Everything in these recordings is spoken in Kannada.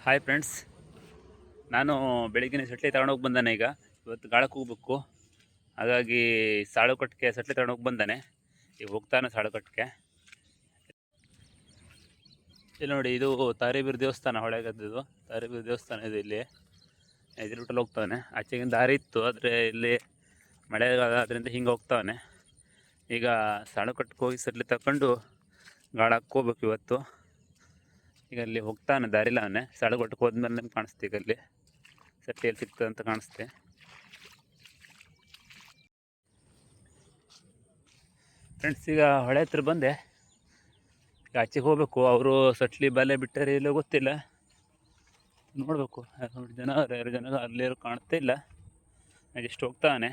ಹಾಯ್ ಫ್ರೆಂಡ್ಸ್, ನಾನು ಬೆಳಿಗ್ಗೆ ಸಟ್ಲಿ ತಗೊಂಡೋಗಿ ಬಂದಾನೆ. ಈಗ ಇವತ್ತು ಗಾಳಕ್ಕೆ ಹೋಗ್ಬೇಕು, ಹಾಗಾಗಿ ಸಾಳುಕಟ್ಟಿಗೆ ಸಟ್ಲಿ ತಗೊಂಡೋಗಿ ಬಂದಾನೆ. ಈಗ ಹೋಗ್ತಾನೆ ಸಾಳುಕಟ್ಟಿಗೆ. ಇಲ್ಲಿ ನೋಡಿ, ಇದು ತಾರೇಬೀರು ದೇವಸ್ಥಾನ, ಹೊಳೆಗದ್ದು ತಾರೇಬೀರು ದೇವಸ್ಥಾನ ಇದು. ಇಲ್ಲಿ ಬಿಟ್ಟಲ್ಲಿ ಹೋಗ್ತಾನೆ. ಆಚೆಗಿನ ದಾರಿ ಇತ್ತು, ಆದರೆ ಇಲ್ಲಿ ಮಳೆಗಾಲ ಆದ್ದರಿಂದ ಹಿಂಗೆ ಹೋಗ್ತಾನೆ. ಈಗ ಸಾಳುಕಟ್ಟಿಗೆ ಹೋಗಿ ಸಟ್ಲಿ ತಗೊಂಡು ಗಾಳಕ್ಕೆ ಹೋಗ್ಬೇಕು ಇವತ್ತು. ಈಗ ಅಲ್ಲಿ ಹೋಗ್ತಾನೆ, ದಾರಿಲ್ಲ ಅವನೇ. ಸಾಳುಕಟ್ಟಿಗೆ ಹೋದ್ಮೇಲೆ ನಿಮ್ಗೆ ಕಾಣಿಸ್ತೆ. ಈಗ ಅಲ್ಲಿ ಸಟ್ಲಿ ಎಲ್ಲಿ ಸಿಗ್ತದೆ ಅಂತ ಕಾಣಿಸ್ತೆ. ಫ್ರೆಂಡ್ಸ್, ಈಗ ಹೊಳೆ ಹತ್ರ ಬಂದೆ. ಈಗ ಆಚೆಗೆ ಹೋಗ್ಬೇಕು. ಅವರು ಸಟ್ಲಿ ಬಲೆ ಬಿಟ್ಟರೆ ಇಲ್ಲೋ ಗೊತ್ತಿಲ್ಲ, ನೋಡಬೇಕು. ನೋಡಿ, ಯಾರು ಜನ ಅಲ್ಲಿ ಕಾಣ್ತಾ ಇಲ್ಲ. ಎಷ್ಟು ಹೋಗ್ತಾನೆ.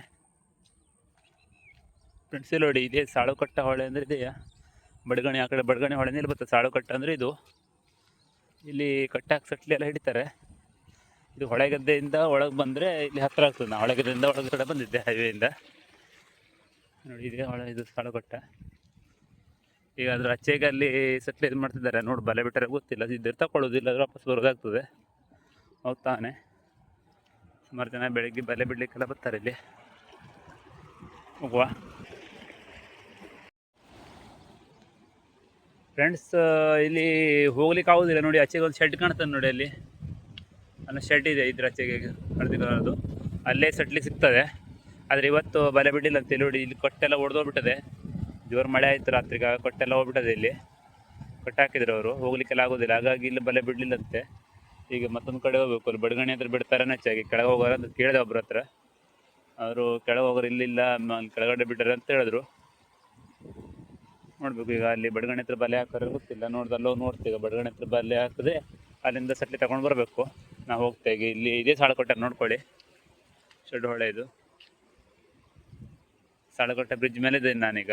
ಫ್ರೆಂಡ್ಸ್, ಇಲ್ಲಿ ನೋಡಿ, ಇದೇ ಸಾಳುಕಟ್ಟ ಹೊಳೆ ಅಂದರೆ ಇದೆಯಾ. ಬಡಗಣಿ, ಆ ಕಡೆ ಬಡಗಣಿ ಹೊಳೆ ನೀರು ಬರ್ತದೆ. ಸಾಳುಕಟ್ಟ ಅಂದರೆ ಇದು. ಇಲ್ಲಿ ಕಟ್ಟಾಕಿ ಸಟ್ಲಿ ಎಲ್ಲ ಹಿಡಿತಾರೆ. ಇದು ಹೊಳೆಗದ್ದೆಯಿಂದ ಒಳಗೆ ಬಂದರೆ ಇಲ್ಲಿ ಹತ್ತಿರ ಆಗ್ತದೆ. ನಾನು ಹೊಳೆಗದ್ದೆಯಿಂದ ಒಳಗೆ ಕಡೆ ಬಂದಿದ್ದೆ, ಹೈವೇಯಿಂದ. ನೋಡಿ, ಇದೇ ಹೊಳೆ, ಇದು ಸಾಳುಕಟ್ಟ. ಈಗ ಅದ್ರ ಆಚೆಗೆ ಅಲ್ಲಿ ಸಟ್ಲಿ ಇದು ಮಾಡ್ತಿದ್ದಾರೆ. ನೋಡಿ, ಬಲೆ ಬಿಟ್ಟರೆ ಗೊತ್ತಿಲ್ಲ. ಇದ್ದರೆ ತಗೊಳ್ಳೋದಿಲ್ಲ, ಅದ್ರ ವಾಪಸ್ ಬರೋದಾಗ್ತದೆ. ಹೋಗ್ತಾನೆ. ಸುಮಾರು ಜನ ಬೆಳಗ್ಗೆ ಬಲೆ ಬಿಡಲಿಕ್ಕೆಲ್ಲ ಬರ್ತಾರೆ ಇಲ್ಲಿ. ಹೋಗುವ ಫ್ರೆಂಡ್ಸ್. ಇಲ್ಲಿ ಹೋಗ್ಲಿಕ್ಕೆ ಆಗೋದಿಲ್ಲ. ನೋಡಿ, ಆಚೆಗೆ ಒಂದು ಶೆಡ್ ಕಾಣ್ತದೆ ನೋಡಿ. ಅಲ್ಲಿ ಶೆಡ್ ಇದೆ, ಇದ್ರ ಆಚೆಗೆ ಕಳೆದಿರೋದು. ಅಲ್ಲೇ ಸಟ್ಲಿ ಸಿಗ್ತದೆ. ಆದರೆ ಇವತ್ತು ಬಲೆ ಬಿಡಲಿಲ್ಲ ಅಂತ. ನೋಡಿ, ಇಲ್ಲಿ ಕೊಟ್ಟೆಲ್ಲ ಒಡೆದೋಗ್ಬಿಟ್ಟದೆ. ಜೋರು ಮಳೆ ಆಯಿತು ರಾತ್ರಿಗೆ, ಕೊಟ್ಟೆಲ್ಲ ಹೋಗ್ಬಿಟ್ಟದೆ. ಇಲ್ಲಿ ಕೊಟ್ಟೆ ಹಾಕಿದ್ರು ಅವರು, ಹೋಗ್ಲಿಕ್ಕೆಲ್ಲ ಆಗೋದಿಲ್ಲ. ಹಾಗಾಗಿ ಇಲ್ಲಿ ಬಲೆ ಬಿಡಲಿಲ್ಲಂತೆ. ಈಗ ಮತ್ತೊಂದು ಕಡೆ ಹೋಗ್ಬೇಕು. ಅಲ್ಲಿ ಬಡಗಣಿ ಹತ್ರ ಬಿಡ್ತಾರೆ ಹೆಚ್ಚಾಗಿ. ಕೆಳಗೆ ಹೋಗೋರು ಅಂತ ಕೇಳಿದೆ ಒಬ್ಬರ ಹತ್ರ. ಅವರು ಕೆಳಗೆ ಹೋಗೋರು ಇಲ್ಲಿಲ್ಲ, ಕೆಳಗಡೆ ಬಿಟ್ಟರೆ ಅಂತ ಹೇಳಿದ್ರು. ನೋಡ್ಬೇಕು ಈಗ ಅಲ್ಲಿ ಬಡಗಣಿ ಹತ್ರ ಬಲೆ ಹಾಕೋರು ಗೊತ್ತಿಲ್ಲ. ನೋಡ್ದಲ್ಲೋ ನೋಡ್ತೀವಿ. ಬಡಗಣಿ ಹತ್ರ ಬಲೆ ಹಾಕಿದ್ರೆ ಅಲ್ಲಿಂದ ಸಟ್ಲಿ ತಗೊಂಡು ಬರಬೇಕು. ನಾವು ಹೋಗ್ತೇವೆ. ಇಲ್ಲಿ ಇದೇ ಸಾಳುಕಟ್ಟೆ ನೋಡ್ಕೊಳ್ಳಿ, ಶೆಡ್ ಹೊಳೆ ಇದು. ಸಾಳುಕಟ್ಟೆ ಬ್ರಿಡ್ಜ್ ಮೇಲೆ ಇದ್ದೇನೆ ನಾನೀಗ.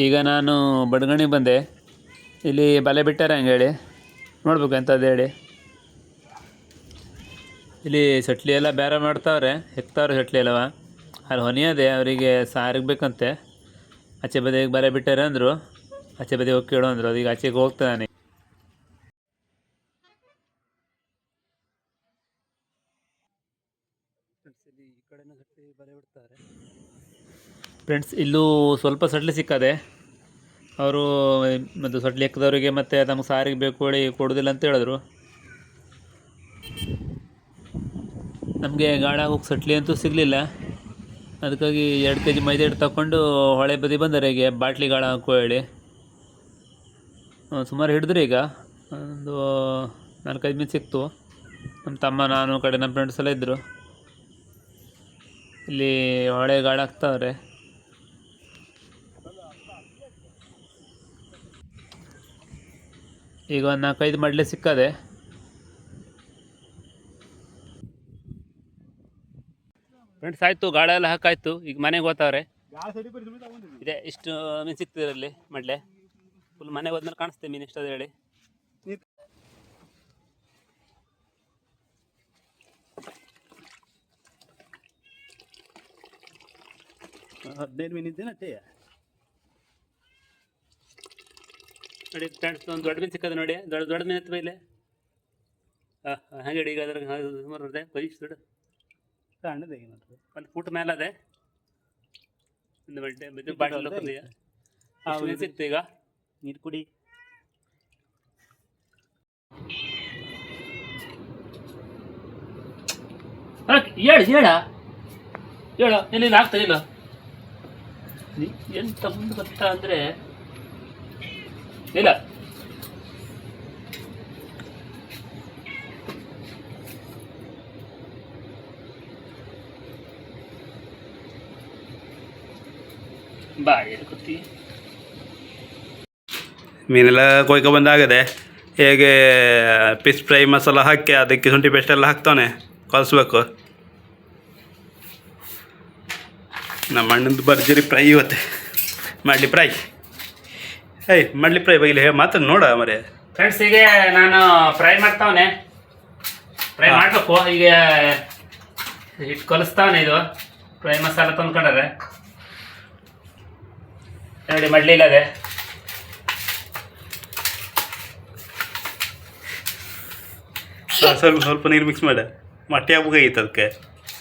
ಈಗ ನಾನು ಬಡಗಣಿ ಬಂದೆ. ಇಲ್ಲಿ ಬಲೆ ಬಿಟ್ಟಾರೆ ಹಂಗೆ ಹೇಳಿ, ನೋಡ್ಬೇಕು ಎಂಥದ್ದು ಹೇಳಿ. ಇಲ್ಲಿ ಸಟ್ಲಿ ಎಲ್ಲ ಬೇರೆ ಮಾಡ್ತಾವ್ರೆ, ಹೆಕ್ತಾವ್ರೆ ಸಟ್ಲಿ ಎಲ್ಲವ. ಅಲ್ಲಿ ಹೊನೆಯದೆ ಅವರಿಗೆ ಸಾರಿಗೆ ಬೇಕಂತೆ. ಆಚೆ ಬದಿಗೆ ಬಲೆ ಬಿಟ್ಟಾರೆ ಅಂದರು. ಆಚೆ ಬದಿ ಹೋಗಿ ಕೇಳೋ ಅಂದರು. ಅದೀಗ ಆಚೆಗೆ ಹೋಗ್ತಾನೆ. ಈ ಕಡೆನೂ ಸಟ್ಲಿ ಬಲೆ ಬಿಡ್ತಾರೆ. ಫ್ರೆಂಡ್ಸ್, ಇಲ್ಲೂ ಸ್ವಲ್ಪ ಸಟ್ಲಿ ಸಿಕ್ಕದೆ. ಅವರು ಮತ್ತು ಸಟ್ಲಿ ಎಕ್ಕದವರಿಗೆ ಮತ್ತು ನಮಗೆ ಸಾರಿಗೆ ಬೇಕು ಹೇಳಿ ಕೊಡೋದಿಲ್ಲ ಅಂತ ಹೇಳಿದ್ರು. ನಮಗೆ ಗಾಳ ಹೋಗಿ ಸಟ್ಲಿ ಅಂತೂ ಸಿಗಲಿಲ್ಲ. ಅದಕ್ಕಾಗಿ 2 kg ಮೈದಾ ಹಿಟ್ಟು ತಗೊಂಡು ಹೊಳೆ ಬದಿ ಬಂದರೆ ಹೀಗೆ ಬಾಟ್ಲಿ ಗಾಳ ಹಾಕೋ ಹೇಳಿ. ಸುಮಾರು ಹಿಡಿದ್ರೆ ಈಗ ಒಂದು 4-5 ಮೀನು ಸಿಕ್ತು. ನಮ್ಮ ತಮ್ಮ, ನಾನು ಕಡೆ ನಮ್ಮ ಫ್ರೆಂಡ್ಸ್ ಎಲ್ಲ ಇದ್ದರು. ಇಲ್ಲಿ ಹೊಳೆ ಗಾಳ ಹಾಕ್ತಾವ್ರೆ. ಈಗ ಒಂದು 4-5 ಮಡ್ಲೆ ಸಿಕ್ಕದೆ. ಫ್ರೆಂಡ್ಸ್, ಆಯಿತು, ಗಾಳ ಎಲ್ಲ ಹಾಕಾಯ್ತು. ಈಗ ಮನೆಗೆ ಹೋಗ್ತಾವ್ರೆ. ಇದೆ ಇಷ್ಟು ಮೀನು ಸಿಗ್ತದೆ ಅಲ್ಲಿ ಮಡ್ಲೆ. ಫುಲ್ ಮನೆಗೆ ಹೋದ್ಮೇಲೆ ಕಾಣಿಸ್ತೇವೆ ಮೀನು ಇಷ್ಟದ ಹೇಳಿ. 15 ಮೀನು ಇದ್ದೇನೆ ಅಷ್ಟೇ ನೋಡಿ. ಫ್ರೆಂಡ್ಸ್, ಒಂದು ದೊಡ್ಡ ಮೀನು ಸಿಕ್ಕದೆ ನೋಡಿ. ದೊಡ್ಡ ಮೀನು ಎತ್ತ ಮೇಲೆ ಹಾಗೆ ಈಗ ಅದ್ರ ಸುಮಾರು ಇದೆ. ಕೊಯ್ಸ್ ದೊಡ್ಡ ಸಣ್ಣದೆ, ಒಂದು ಫುಟ್ ಮೇಲೆ ಅದೇ. ಒಂದು ಬಡ್ಡೆ ಬಾಟಲ್ ಮೀನು ಸಿಕ್ತು. ಈಗ ನೀರು ಕುಡಿ. ಹೇಳ ಎಲ್ಲಿ ಆಗ್ತದೆ ಇಲ್ಲ. ಎಂತ ಮುಂದೆ ಬರ್ತಾ ಅಂದರೆ ಇಲ್ಲ. ಬಾ, ಎಲ್ಲಿ ಕೂತಿ. ಮೀನೆಲ್ಲ ಕೊಯ್ಕೊ ಬಂದಾಗದೆ. ಹೇಗೆ ಫಿಶ್ ಫ್ರೈ ಮಸಾಲ ಹಾಕಿ ಅದಕ್ಕೆ ಶುಂಠಿ ಪೇಸ್ಟ್ ಎಲ್ಲ ಹಾಕ್ತಾನೆ, ಕಲಿಸ್ಬೇಕು. ನಮ್ಮ ಅಣ್ಣಂದು ಭರ್ಜರಿ ಫ್ರೈ ಇವತ್ತೆ. ಮಾಡಲಿ ಫ್ರೈ, ಮಾಡಲಿ ಫ್ರೈ ಬೈಲಿ ಮಾತಾಡಿ ನೋಡ ಮರೆ. ಫ್ರೆಂಡ್ಸ್, ಈಗ ನಾನು ಫ್ರೈ ಮಾಡ್ತಾವನೆ. ಫ್ರೈ ಮಾಡಬೇಕು. ಈಗ ಹಿಟ್ಟು ಕಲಿಸ್ತಾವನೆ. ಇದು ಫ್ರೈ ಮಸಾಲ ತಂದ್ಕೊಂಡ್ರೆ ನೋಡಿ ಮಡ್ಲಿಲ್ಲ ಅದೇ ಸ್ವಲ್ಪ ಸ್ವಲ್ಪ ನೀರು ಮಿಕ್ಸ್ ಮಾಡ ಮೊಟ್ಟೆ ಆಗ್ಬೇಕಾಗಿತ್ತು ಅದಕ್ಕೆ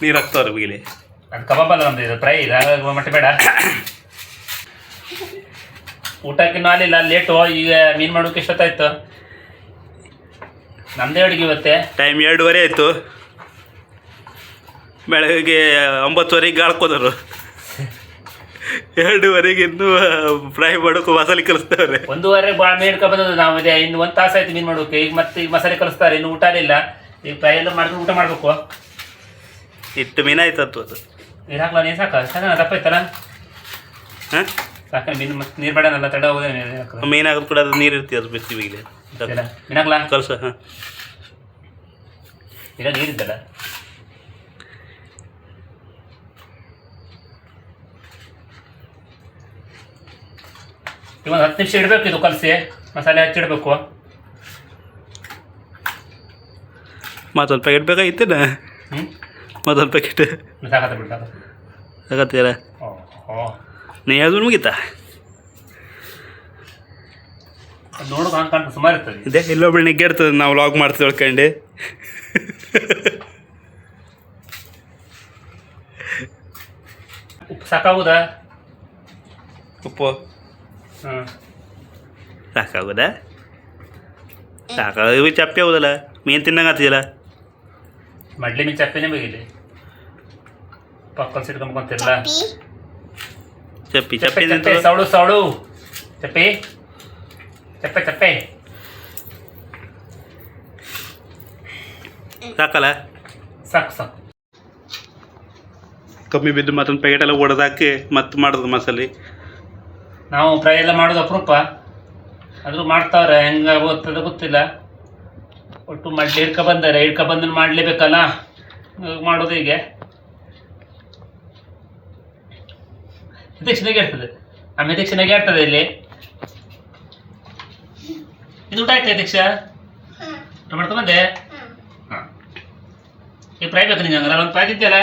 ನೀರು ಹಾಕ್ತಾವ್ರೆ ಬಗಿಲಿ ಅದು ಕಬಾಬ್ ಅಲ್ಲ ನಮ್ದು ಇದು ಫ್ರೈ ಇದು ಹಾಗಾಗಿ ಮೊಟ್ಟೆ ಬೇಡ ಊಟಕ್ಕಿನ್ನೂ ಆಗಲಿಲ್ಲ ಲೇಟು ಈಗ ಮೀನು ಮಾಡೋಕೆ ಎಷ್ಟೊತ್ತಾಯ್ತು ನಮ್ಮದೇ ಅಡುಗೆ ಇವತ್ತೆ ಟೈಮ್ 2:30 ಆಯಿತು ಬೆಳಗ್ಗೆ 9:30ಗೆ ಗಾಳ್ಕೋದರು 2:30ಗೆ ಇನ್ನೂ ಫ್ರೈ ಮಾಡೋಕೆ ಮಸಾಲೆ ಕಲಿಸ್ತವ್ರೆ 1:30 ಭಾಳ ಮೇಡ್ಕೊ ಬಂದದ್ದು ನಾವು ಇದೆ ಇನ್ನು 1 ತಾಸು ಆಯ್ತು ಮೀನು ಮಾಡೋಕೆ ಈಗ ಮತ್ತೆ ಈಗ ಮಸಾಲೆ ಕಲಿಸ್ತಾರೆ ಇನ್ನು ಊಟ ಇಲ್ಲ ಈಗ ಫ್ರೈ ಎಲ್ಲ ಮಾಡ್ಕೊಂಡು ಊಟ ಮಾಡಬೇಕು ಇಟ್ಟು ಮೀನಾಯ್ತು ಅದು ನೀರು ಹಾಕ್ಲ ನೀರು ಸಾಕ ಸಾಕ ತಪ್ಪಾಯ್ತಲ್ಲ ಹಾಂ ಸಾಕ ಮೀನು ಮತ್ತೆ ನೀರು ಬೇಡನಲ್ಲ ತಡ ಹೋಗೋದೇ ನೀರು ಮೀನು ಹಾಕೋದು ಕೂಡ ಅದು ನೀರು ಇರ್ತೀವಿ ಅದು ಬಿಡ್ತೀವಿ ಈಗ ಮೀನು ಹಾಕ್ಲಾ ಕಲ್ಸ ಹಾಂ ಈಗ ನೀರಿದ್ದಲ್ಲ ಈಗ ಒಂದು 10 ನಿಮಿಷ ಇಡಬೇಕು ಇದು ಕಲಸಿ ಮಸಾಲೆ ಹಚ್ಚಿಡ್ಬೇಕು ಮತ್ತೊಂದು ಪ್ಯಾಕೆಟ್ ಬೇಕಾಗಿತ್ತೇನ ಮತ್ತೊಂದು ಪ್ಯಾಕೆಟ್ ಸಾಕತ್ತ ಬಿಡು ಸಾಕತ್ತೀರ ಓಹೋ ನೀ ಹೇಳಿದ್ರು ಮುಗೀತಾ ನೋಡೋಕೆ ಹಂಗೆ ಕಾಣ್ತು ಸುಮಾರು ಇರ್ತದೆ ಇದೇ ಇಲ್ಲೊಬ್ಳು ನಿಗ್ಗೆಡ್ತದೆ ನಾವು ಲಾಗ್ ಮಾಡ್ತೀವಿ ಹೇಳ್ಕೊಂಡು ಉಪ್ಪು ಸಾಕಾಗುದಾ ಉಪ್ಪು ಹ್ಞೂ ಸಾಕಾಗುದಾ ಸಾಕಾಗ ಚಪ್ಪೆ ಆಗೋದಲ್ಲ ಮೀನು ತಿನ್ನಂಗೆ ಆಗ್ತಿದಲ್ಲ ಮಡ್ಲಿ ಮೀನು ಚಪ್ಪೆನೇ ಬೇಕಿಲ್ಲ ಪಕ್ಕಲ್ಲಿ ಸಿಟ್ಕೊಂಬಂತಿರಲ್ಲ ಚಪ್ಪಿ ಚಪ್ಪೆ ಚಪ್ಪಿ ಚಪ್ಪೆ ಸೌಡು ಸೌಡು ಚಪ್ಪೆ ಚಪ್ಪೆ ಚಪ್ಪೆ ಸಾಕಲ್ಲ ಸಾಕು ಸಾಕು ಕಮ್ಮಿ ಬಿದ್ದು ಮತ್ತೊಂದು ಪ್ಯಾಕೆಟ್ ಎಲ್ಲ ಒಡೆದಾಕಿ ಮತ್ತೆ ಮಾಡೋದು ಮಸಾಲೆ ನಾವು ಫ್ರೈ ಎಲ್ಲ ಮಾಡೋದು ಅಪರೂಪ ಆದರೂ ಮಾಡ್ತಾವ್ರೆ ಹೆಂಗೆ ಓದ್ತದೆ ಗೊತ್ತಿಲ್ಲ ಒಟ್ಟು ಮಡ್ಲಿ ಬಂದರೆ ಬಂದನ್ನು ಮಾಡಲೇಬೇಕಲ್ಲ ಮಾಡೋದು ಹೀಗೆ ಮಿತಕ್ಷನಾಗೆ ಇರ್ತದೆ ಆ ಮಿತಕ್ಷನಾಗೆ ಇರ್ತದೆ ಇಲ್ಲಿ ಇದು ಊಟ ಆಯ್ತಾ ದೀಕ್ಷ ಟೊಮೆಟೊ ಬಂದೆ ಹಾಂ ಈಗ ಫ್ರೈ ಬೇಕು ನಿಂಗೆ ಹಂಗಾರೆ ಒಂದು ಫ್ರೈ ತಿಂತೀಯಲ್ಲ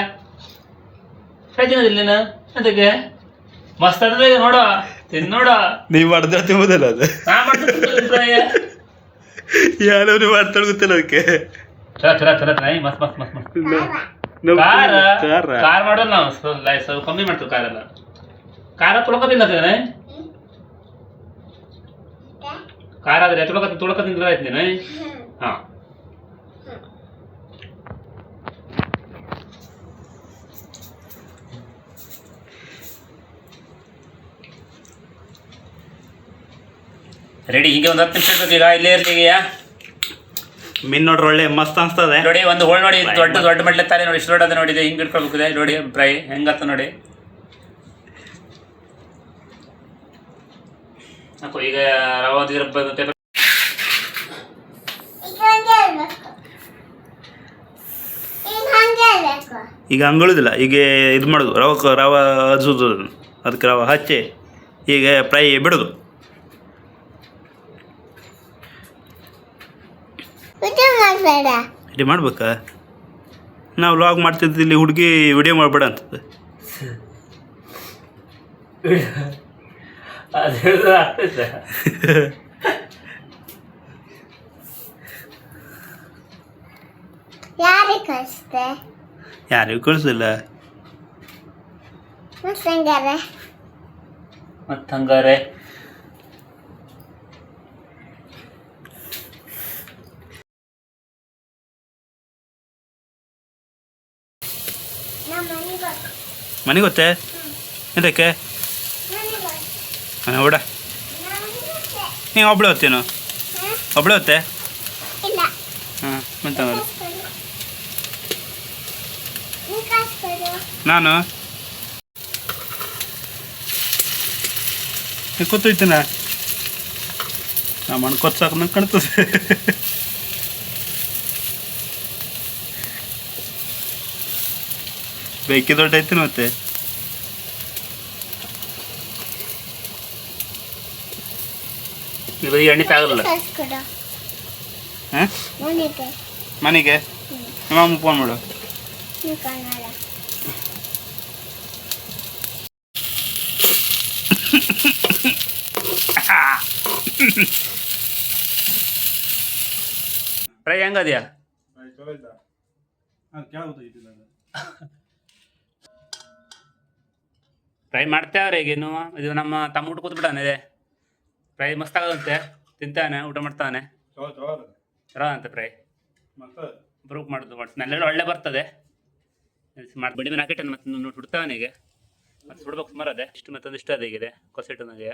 ಫ್ರೈ ತಿನ್ನೋದಿಲ್ಲ ನೀನು ಅದಕ್ಕೆ ಮಸ್ತ್ ಅದ ನೋಡೋ ತಿನ್ ನೋಡೋ ನೀವು ಮಾಡಿದ್ರೆ ತಿಂಬೋದಲ್ಲ ಅದು ನಾ ಮಾಡ್ತೀನಿ ಫ್ರೈ ಯಾರೋ ನೀವು ಮಾಡ್ತಾಳೆ ಗೊತ್ತಿಲ್ಲ ಅದಕ್ಕೆ ಚಲ ಚಲ ಚಲ ಮಸ್ತ್ ಮಸ್ತ್ ಮಸ್ತ್ ಮಸ್ತ್ ಖಾರ ಖಾರ ಮಾಡೋಲ್ಲ ನಾವು ಸ್ವಲ್ಪ ಕಮ್ಮಿ ಮಾಡ್ತೀವಿ ಖಾರ ಎಲ್ಲ ಖಾರ ತುಳ್ಕೋತಿಲ್ಲ ಅದೇನೆ ಖಾರ ಆದ್ರೆ ತುಳ್ಕೋತಿಂದ್ರೆ ಆಯ್ತು ನೀನು ಹಾಂ ರೆಡಿ ಹೀಗೆ ಒಂದು 10 ನಿಮಿಷ ಇರ್ಬೇಕು ಈಗ ಇಲ್ಲೇ ಇರ್ತೀಗ ಮೀನು ನೋಡ್ರಿ ಒಳ್ಳೆ ಮಸ್ತ್ ಅನ್ಸ್ತದೆ ನೋಡಿ ಒಂದು ಹೋಳ್ ನೋಡಿ ದೊಡ್ಡ ದೊಡ್ಡ ಮಡ್ಲೆ ತಾನೆ ನೋಡಿ ಇಷ್ಟು ದೊಡ್ಡದ ನೋಡಿದೆ ಹಿಂಗೆ ಇಟ್ಕೊಳ್ಬೇಕಿದೆ ನೋಡಿ ಫ್ರೈ ಹೆಂಗತ್ತ ನೋಡಿ ಹಾಕು ಈಗ ರವೆ ಪೇಪರ್ ಈಗ ಹಂಗುಳುದಿಲ್ಲ ಈಗ ಇದು ಮಾಡೋದು ರವೆ ಹಚ್ಚೋದು ಅದಕ್ಕೆ ರವೆ ಹಚ್ಚಿ ಈಗ ಫ್ರೈ ಬಿಡೋದು ರೆಡಿ ಮಾಡ್ಬೇಕಾ ನಾವು ಲಾಗ್ ಮಾಡ್ತಿದ್ವಿ ಇಲ್ಲಿ ಹುಡುಗಿ ವಿಡಿಯೋ ಮಾಡಬೇಡ ಅಂತದೆ ಅದು ಹೇಳಿದ್ರೆ ಆಗ್ತೈತೆ ಯಾರಿಗೂ ಕಳಿಸಿಲ್ಲ ಮತ್ತು ಹಂಗಾರೆ ಮನೆಗೆ ಗೊತ್ತೇ ಎಂತಕ್ಕೆ ಓಡ ನೀವು ಒಬ್ಬಳೆ ಹೊತ್ತೇನು ಒಬ್ಬಳೆ ಹೊತ್ತೆ ಹಾಂ ಮಂತ ನಾನು ಕೂತೈತೇನ ಮಣ್ಣು ಕೊತ್ಸಾಕ ನಂಗೆ ಕಾಣ್ತದೆ ಬೇಕಿ ದೊಡ್ಡ ಐತೆ ಮತ್ತೆ ಇದು ಎಣ್ಣೆ ತಾಗಲ್ಲ ಹಾಂ ಮನೆಗೆ ನಿಮ್ಮ ಫೋನ್ ಮಾಡು ಫ್ರೈ ಹೆಂಗದ್ಯಾ? ಫ್ರೈ ಮಾಡ್ತೇವ್ರೆ ಈಗೇನು. ಇದು ನಮ್ಮ ತಮ್ಮ ಊಟ ಕೂತ್ಬಿಟ್ಟಾನೆ. ಫ್ರೈ ಮಸ್ತ್ ಆಗೋದಂತೆ, ತಿಂತಾನೆ, ಊಟ ಮಾಡ್ತಾನೆ. ಚಲೋ ಅಂತೆ ಫ್ರೈ, ಪ್ರೂಫ್ ಮಾಡೋದು ನೆಲ್ಲೆಲ್ಲ ಒಳ್ಳೆ ಬರ್ತದೆ. ಮಾಡಿ ಬಡಿ ಮೇಲೆ ಹಾಕಿಟ್ಟೆ ಮತ್ತೆ ಬಿಡ್ತಾವನೆ ಈಗ. ಮತ್ತೆ ಸುಡ್ಬೇಕು ಸುಮಾರು ಅದೇ ಇಷ್ಟು ಮತ್ತೊಂದು ಇಷ್ಟ ಅದೇ ಇದೆ ಕೊಸೆಟ್ಟು ನನಗೆ.